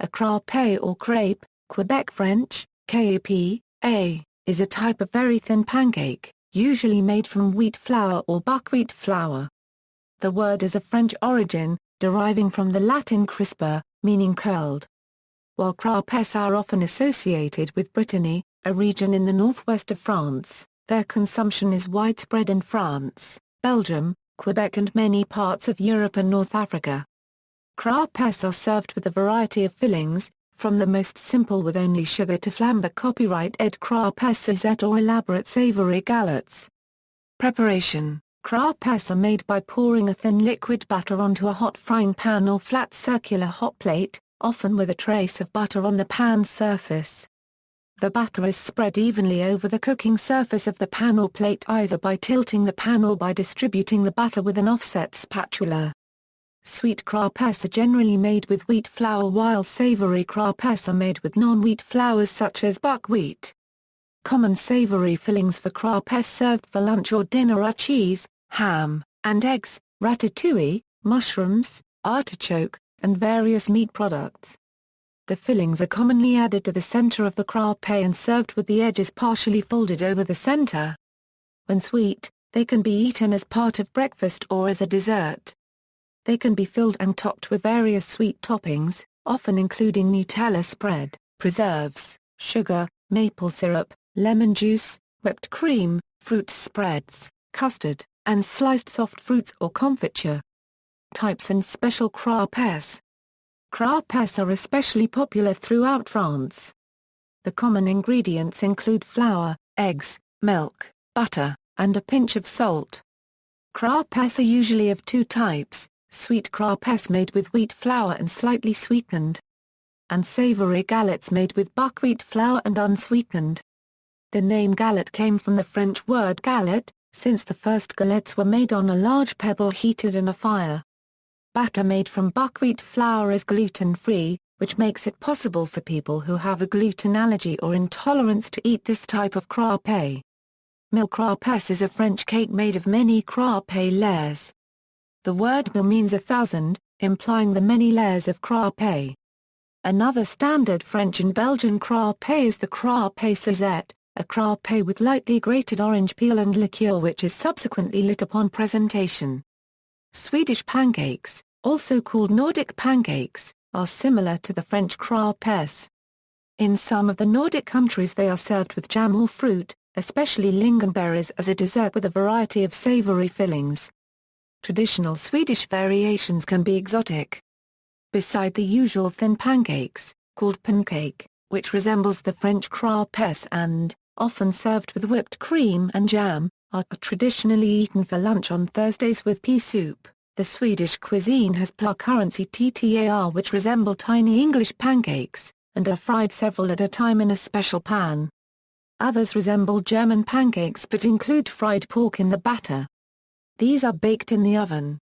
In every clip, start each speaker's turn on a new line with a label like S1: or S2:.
S1: A crêpe or crepe, Quebec French, kʁaɪ, is a type of very thin pancake, usually made from wheat flour or buckwheat flour. The word is of French origin, deriving from the Latin crispa, meaning curled. While crêpes are often associated with Brittany, a region in the northwest of France, their consumption is widespread in France, Belgium, Quebec and many parts of Europe and North Africa. Crêpes are served with a variety of fillings, from the most simple with only sugar to flambéed copyrighted crêpes Suzette or elaborate savoury galettes. Preparation: crêpes are made by pouring a thin liquid batter onto a hot frying pan or flat circular hot plate, often with a trace of butter on the pan's surface. The batter is spread evenly over the cooking surface of the pan or plate either by tilting the pan or by distributing the batter with an offset spatula. Sweet crêpes are generally made with wheat flour while savoury crêpes are made with non-wheat flours such as buckwheat. Common savoury fillings for crêpes served for lunch or dinner are cheese, ham, and eggs, ratatouille, mushrooms, artichoke, and various meat products. The fillings are commonly added to the center of the crêpe and served with the edges partially folded over the center. When sweet, they can be eaten as part of breakfast or as a dessert. They can be filled and topped with various sweet toppings, often including Nutella spread, preserves, sugar, maple syrup, lemon juice, whipped cream, fruit spreads, custard, and sliced soft fruits or confiture. Types and special crêpes. Crêpes are especially popular throughout France. The common ingredients include flour, eggs, milk, butter, and a pinch of salt. Crêpes are usually of two types: sweet crêpes made with wheat flour and slightly sweetened, and savoury galettes made with buckwheat flour and unsweetened. The name galette came from the French word galette, since the first galettes were made on a large pebble heated in a fire. Batter made from buckwheat flour is gluten-free, which makes it possible for people who have a gluten allergy or intolerance to eat this type of crêpe. Mille crêpes is a French cake made of many crêpe layers. The word mille means 1,000, implying the many layers of crêpe. Another standard French and Belgian crêpe is the crêpe Suzette, a crêpe with lightly grated orange peel and liqueur which is subsequently lit upon presentation. Swedish pancakes, also called Nordic pancakes, are similar to the French crêpes. In some of the Nordic countries they are served with jam or fruit, especially lingonberries, as a dessert with a variety of savoury fillings. Traditional Swedish variations can be exotic. Beside the usual thin pancakes, called pancake, which resembles the French crêpes and, often served with whipped cream and jam, are traditionally eaten for lunch on Thursdays with pea soup. The Swedish cuisine has currency ttar which resemble tiny English pancakes, and are fried several at a time in a special pan. Others resemble German pancakes but include fried pork in the batter. These are baked in the oven.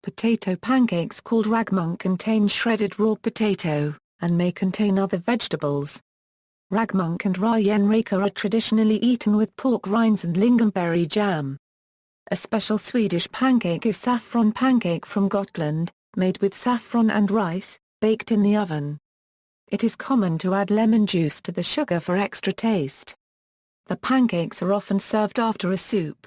S1: Potato pancakes called ragmunk contain shredded raw potato, and may contain other vegetables. Ragmunk and rajänraka are traditionally eaten with pork rinds and lingonberry jam. A special Swedish pancake is saffron pancake from Gotland, made with saffron and rice, baked in the oven. It is common to add lemon juice to the sugar for extra taste. The pancakes are often served after a soup.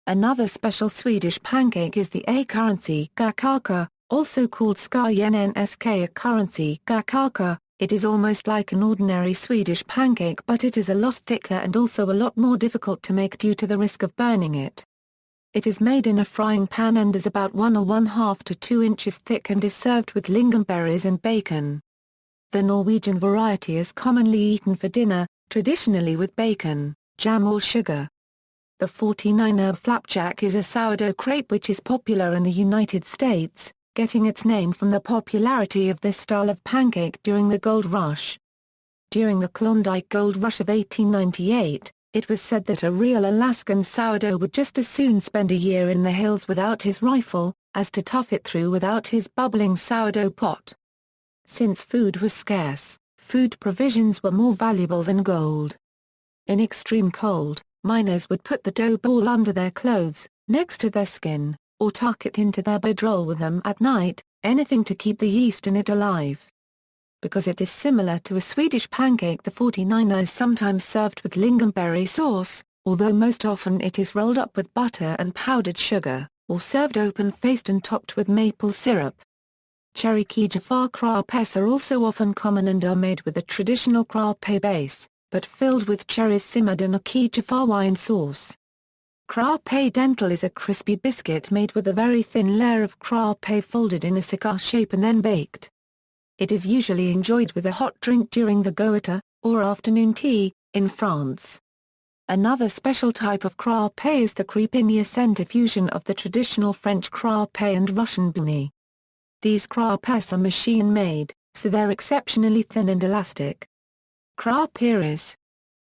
S1: Another special Swedish pancake is the currency Gacaca, also called skånsk currency Gacaca. It is almost like an ordinary Swedish pancake but it is a lot thicker and also a lot more difficult to make due to the risk of burning it. It is made in a frying pan and is about 1 or 1/2 to 2 inches thick and is served with lingonberries and bacon. The Norwegian variety is commonly eaten for dinner, traditionally with bacon, jam or sugar. The 49-herb flapjack is a sourdough crepe which is popular in the United States, getting its name from the popularity of this style of pancake during the Gold Rush. During the Klondike Gold Rush of 1898, it was said that a real Alaskan sourdough would just as soon spend a year in the hills without his rifle, as to tough it through without his bubbling sourdough pot. Since food was scarce, food provisions were more valuable than gold. In extreme cold, miners would put the dough ball under their clothes, next to their skin, or tuck it into their bedroll with them at night, anything to keep the yeast in it alive. Because it is similar to a Swedish pancake, the 49er is sometimes served with lingonberry sauce, although most often it is rolled up with butter and powdered sugar, or served open-faced and topped with maple syrup. Cherry key Jaffa crêpes are also often common and are made with a traditional crêpe base, but filled with cherries simmered in a key Jaffa wine sauce. Crêpe dental is a crispy biscuit made with a very thin layer of crêpe folded in a cigar shape and then baked. It is usually enjoyed with a hot drink during the Gacaca, or afternoon tea, in France. Another special type of crêpe is the kreɪp, in the essential fusion of the traditional French crêpe and Russian blini. These crêpes are machine-made, so they're exceptionally thin and elastic. Crêperies.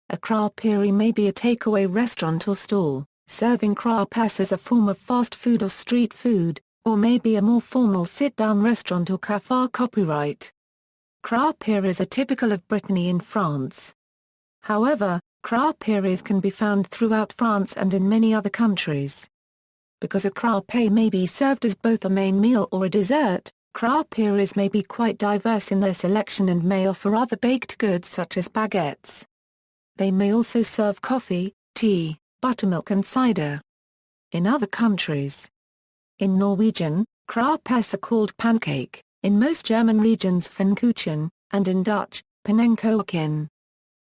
S1: A crêperie may be a takeaway restaurant or stall, serving crêpes as a form of fast food or street food, or may be a more formal sit-down restaurant or café. Copyright. Crêperies are typical of Brittany in France. However, crêperies can be found throughout France and in many other countries. Because a crêpe may be served as both a main meal or a dessert, crêperies may be quite diverse in their selection and may offer other baked goods such as baguettes. They may also serve coffee, tea, buttermilk and cider. In other countries. In Norwegian, crêpes are called pancake, in most German regions pfannkuchen, and in Dutch, pannenkoeken.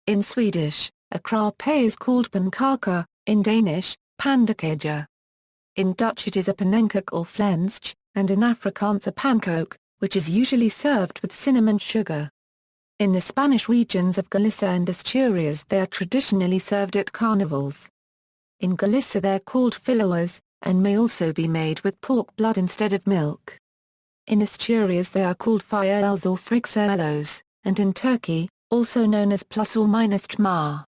S1: In Swedish, a crêpe is called pannkaka, in Danish, pandakaja. In Dutch it is a pannekoek or flensje, and in Afrikaans a pankoek, which is usually served with cinnamon sugar. In the Spanish regions of Galicia and Asturias they are traditionally served at carnivals. In Galicia they are called filoas, and may also be made with pork blood instead of milk. In Asturias they are called fajeles or frixelos, and in Turkey, also known as plus or minus tmar.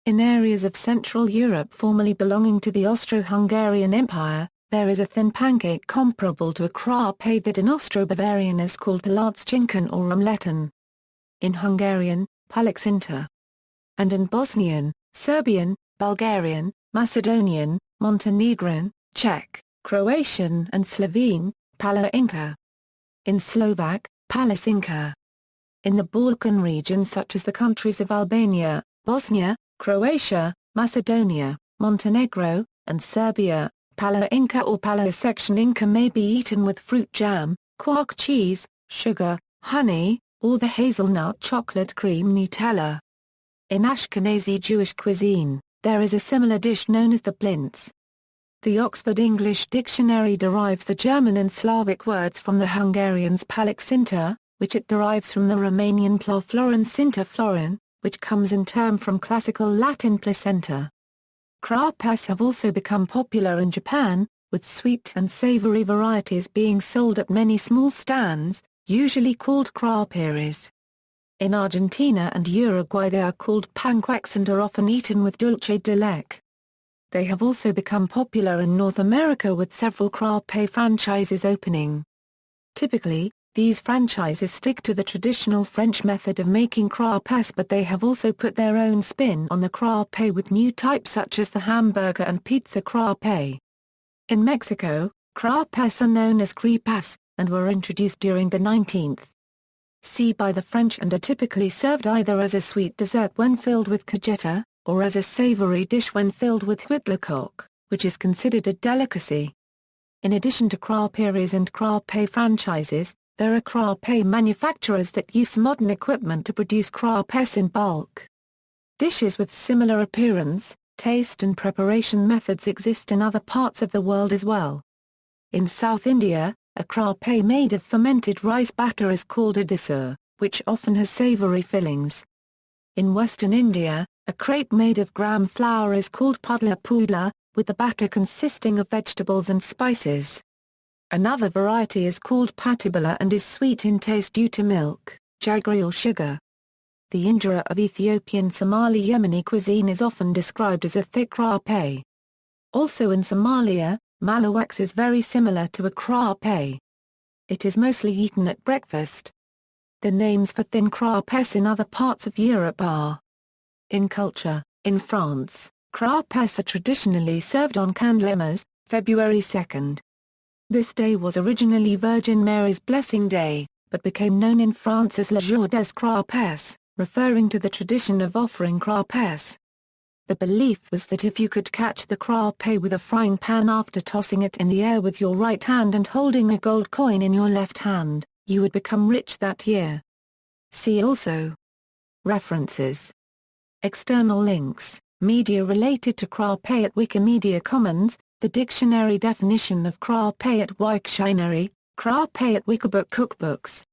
S1: In areas of Central Europe formerly belonging to the Austro-Hungarian Empire, there is a thin pancake comparable to a crêpe that in Austro-Bavarian is called palatschinken or omletten. In Hungarian, palaksinta. And in Bosnian, Serbian, Bulgarian, Macedonian, Montenegrin, Czech, Croatian and Slovene, palainka. In Slovak, palasinka. In the Balkan region such as the countries of Albania, Bosnia, Croatia, Macedonia, Montenegro, and Serbia, palainka or palasekshinka may be eaten with fruit jam, quark cheese, sugar, honey, or the hazelnut chocolate cream Nutella. In Ashkenazi Jewish cuisine, there is a similar dish known as the blintz. The Oxford English Dictionary derives the German and Slavic words from the Hungarian's palaksinta, which it derives from the Romanian plaflorin sinta florin, which comes in term from classical Latin placenta. Crêpes have also become popular in Japan, with sweet and savory varieties being sold at many small stands, usually called crêperies. In Argentina and Uruguay they are called panqueques and are often eaten with dulce de leche. They have also become popular in North America with several crêpe franchises opening. Typically, these franchises stick to the traditional French method of making crêpes, but they have also put their own spin on the crêpe with new types such as the hamburger and pizza crêpe. In Mexico, crêpes are known as crepas, and were introduced during the 19th century by the French and are typically served either as a sweet dessert when filled with cajeta, or as a savoury dish when filled with huitlacoque, which is considered a delicacy. In addition to crêperies and crêpe franchises, there are crêpe manufacturers that use modern equipment to produce crêpes in bulk. Dishes with similar appearance, taste and preparation methods exist in other parts of the world as well. In South India, a crêpe made of fermented rice batter is called a dessert, which often has savoury fillings. In Western India, a crepe made of gram flour is called pudla pudla, with the batter consisting of vegetables and spices. Another variety is called patibula and is sweet in taste due to milk, jaggery or sugar. The injera of Ethiopian Somali Yemeni cuisine is often described as a thick crepe. Also in Somalia, malawax is very similar to a crepe. It is mostly eaten at breakfast. The names for thin crêpes in other parts of Europe are. In culture, in France, crêpes are traditionally served on Candlemas, February 2nd. This day was originally Virgin Mary's Blessing Day, but became known in France as le jour des crêpes, referring to the tradition of offering crêpes. The belief was that if you could catch the crêpe with a frying pan after tossing it in the air with your right hand and holding a gold coin in your left hand, you would become rich that year. See also. References. External links, media related to crêpe at Wikimedia Commons, the dictionary definition of crêpe at Wiktionary, crêpe at Wikibook Cookbooks,